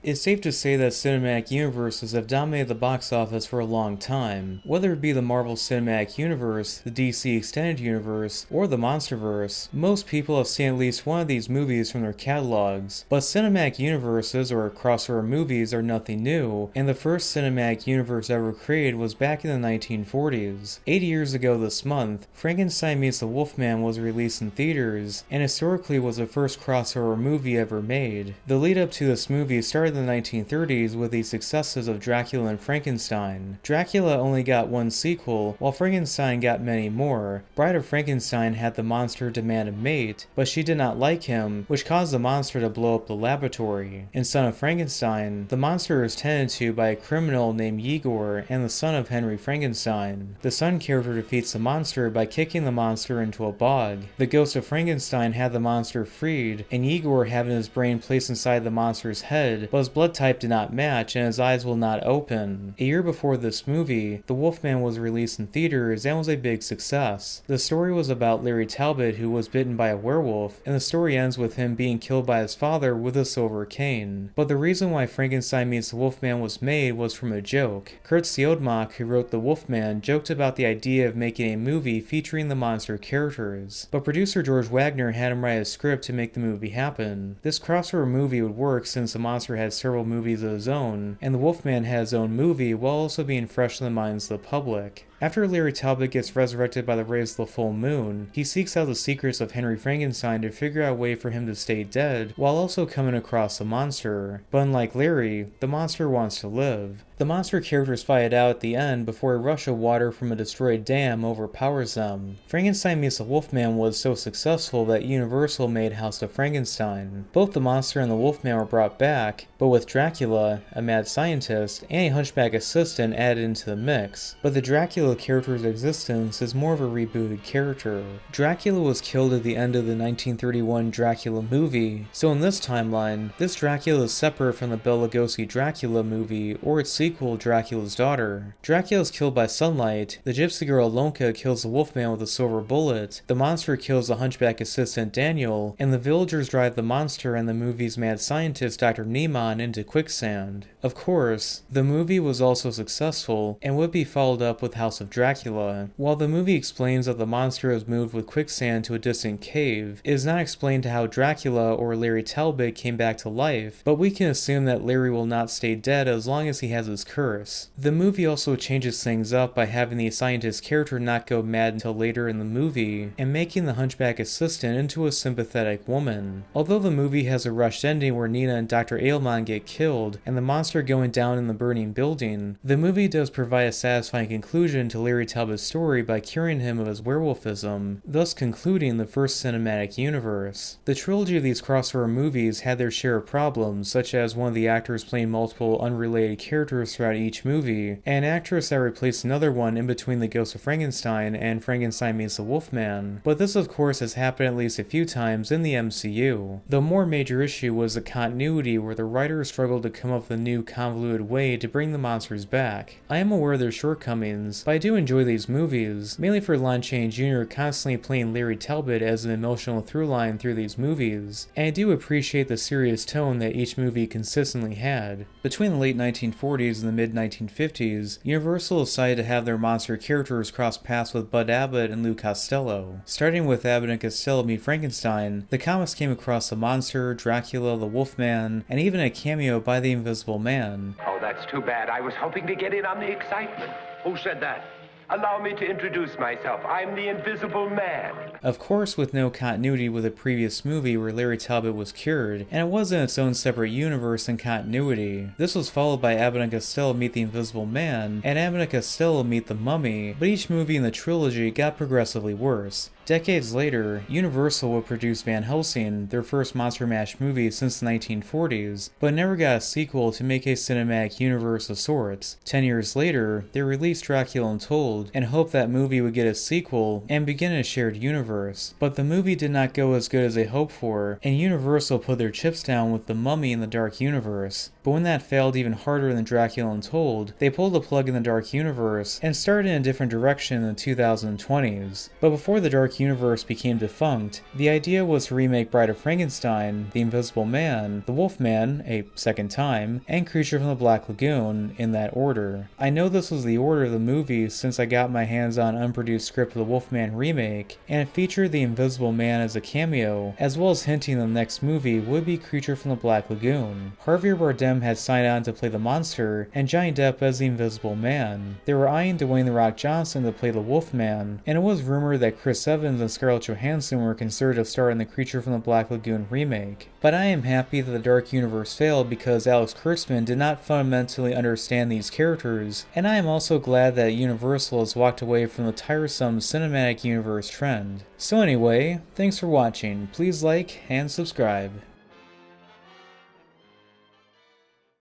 It's safe to say that cinematic universes have dominated the box office for a long time. Whether it be the Marvel Cinematic Universe, the DC Extended Universe, or the Monsterverse, most people have seen at least one of these movies from their catalogs. But cinematic universes, or crossover movies, are nothing new, and the first cinematic universe ever created was back in the 1940s. 80 years ago this month, Frankenstein Meets the Wolfman was released in theaters, and historically was the first crossover movie ever made. The lead up to this movie started in the 1930s with the successes of Dracula and Frankenstein. Dracula only got one sequel, while Frankenstein got many more. Bride of Frankenstein had the monster demand a mate, but she did not like him, which caused the monster to blow up the laboratory. In Son of Frankenstein, the monster is tended to by a criminal named Igor and the son of Henry Frankenstein. The son character defeats the monster by kicking the monster into a bog. The ghost of Frankenstein had the monster freed, and Igor having his brain placed inside the monster's head, but his blood type did not match and his eyes will not open. A year before this movie, The Wolfman was released in theaters and was a big success. The story was about Larry Talbot, who was bitten by a werewolf, and the story ends with him being killed by his father with a silver cane. But the reason why Frankenstein Meets the Wolfman was made was from a joke. Kurt Siodmak, who wrote The Wolfman, joked about the idea of making a movie featuring the monster characters, but producer George Wagner had him write a script to make the movie happen. This crossover movie would work since the monster had several movies of his own, and the Wolfman had his own movie while also being fresh in the minds of the public. After Larry Talbot gets resurrected by the rays of the full moon, he seeks out the secrets of Henry Frankenstein to figure out a way for him to stay dead, while also coming across the monster. But unlike Larry, the monster wants to live. The monster characters fight it out at the end before a rush of water from a destroyed dam overpowers them. Frankenstein Meets the Wolfman was so successful that Universal made House of Frankenstein. Both the monster and the Wolfman were brought back, but with Dracula, a mad scientist, and a hunchback assistant added into the mix. But the Dracula character's existence is more of a rebooted character. Dracula was killed at the end of the 1931 Dracula movie, so in this timeline, this Dracula is separate from the Bela Lugosi Dracula movie or its sequel, Dracula's Daughter. Dracula is killed by sunlight, the gypsy girl Alonka kills the Wolfman with a silver bullet, the monster kills the hunchback assistant Daniel, and the villagers drive the monster and the movie's mad scientist Dr. Niemann into quicksand. Of course, the movie was also successful and would be followed up with House of Dracula. While the movie explains that the monster is moved with quicksand to a distant cave, it is not explained how Dracula or Larry Talbot came back to life, but we can assume that Larry will not stay dead as long as he has his curse. The movie also changes things up by having the scientist character not go mad until later in the movie, and making the hunchback assistant into a sympathetic woman. Although the movie has a rushed ending where Nina and Dr. Ailman get killed, and the monster going down in the burning building, the movie does provide a satisfying conclusion to Larry Talbot's story by curing him of his werewolfism, thus concluding the first cinematic universe. The trilogy of these crossover movies had their share of problems, such as one of the actors playing multiple unrelated characters throughout each movie, and an actress that replaced another one in between The Ghost of Frankenstein and Frankenstein Meets the Wolfman, but this of course has happened at least a few times in the MCU. The more major issue was the continuity, where the writers struggled to come up with a new convoluted way to bring the monsters back. I am aware of their shortcomings, but I do enjoy these movies, mainly for Lon Chaney Jr. constantly playing Larry Talbot as an emotional through line through these movies, and I do appreciate the serious tone that each movie consistently had. Between the late 1940s and the mid-1950s, Universal decided to have their monster characters cross paths with Bud Abbott and Lou Costello. Starting with Abbott and Costello Meet Frankenstein, the comics came across the monster, Dracula, the Wolfman, and even a cameo by the Invisible Man. Oh, that's too bad. I was hoping to get in on the excitement. Who said that? Allow me to introduce myself. I'm the Invisible Man. Of course, with no continuity with the previous movie where Larry Talbot was cured, and it was in its own separate universe and continuity. This was followed by Abbott and Costello Meet the Invisible Man, and Abbott and Costello Meet the Mummy, but each movie in the trilogy got progressively worse. Decades later, Universal would produce Van Helsing, their first Monster Mash movie since the 1940s, but never got a sequel to make a cinematic universe of sorts. 10 years later, they released Dracula Untold and hoped that movie would get a sequel and begin a shared universe. But the movie did not go as good as they hoped for, and Universal put their chips down with The Mummy in the Dark Universe. But when that failed even harder than Dracula Untold, they pulled the plug in the Dark Universe and started in a different direction in the 2020s. But before the Dark Dark Universe became defunct, the idea was to remake Bride of Frankenstein, The Invisible Man, The Wolfman, a second time, and Creature from the Black Lagoon, in that order. I know this was the order of the movies since I got my hands on an unproduced script of the Wolfman remake, and it featured the Invisible Man as a cameo, as well as hinting the next movie would be Creature from the Black Lagoon. Javier Bardem had signed on to play the monster, and Johnny Depp as the Invisible Man. They were eyeing Dwayne "The Rock" Johnson to play the Wolfman, and it was rumored that Chris Evans and Scarlett Johansson were considered to star in the Creature from the Black Lagoon remake. But I am happy that the Dark Universe failed because Alex Kurtzman did not fundamentally understand these characters, and I am also glad that Universal has walked away from the tiresome cinematic universe trend. So anyway, thanks for watching, please like and subscribe.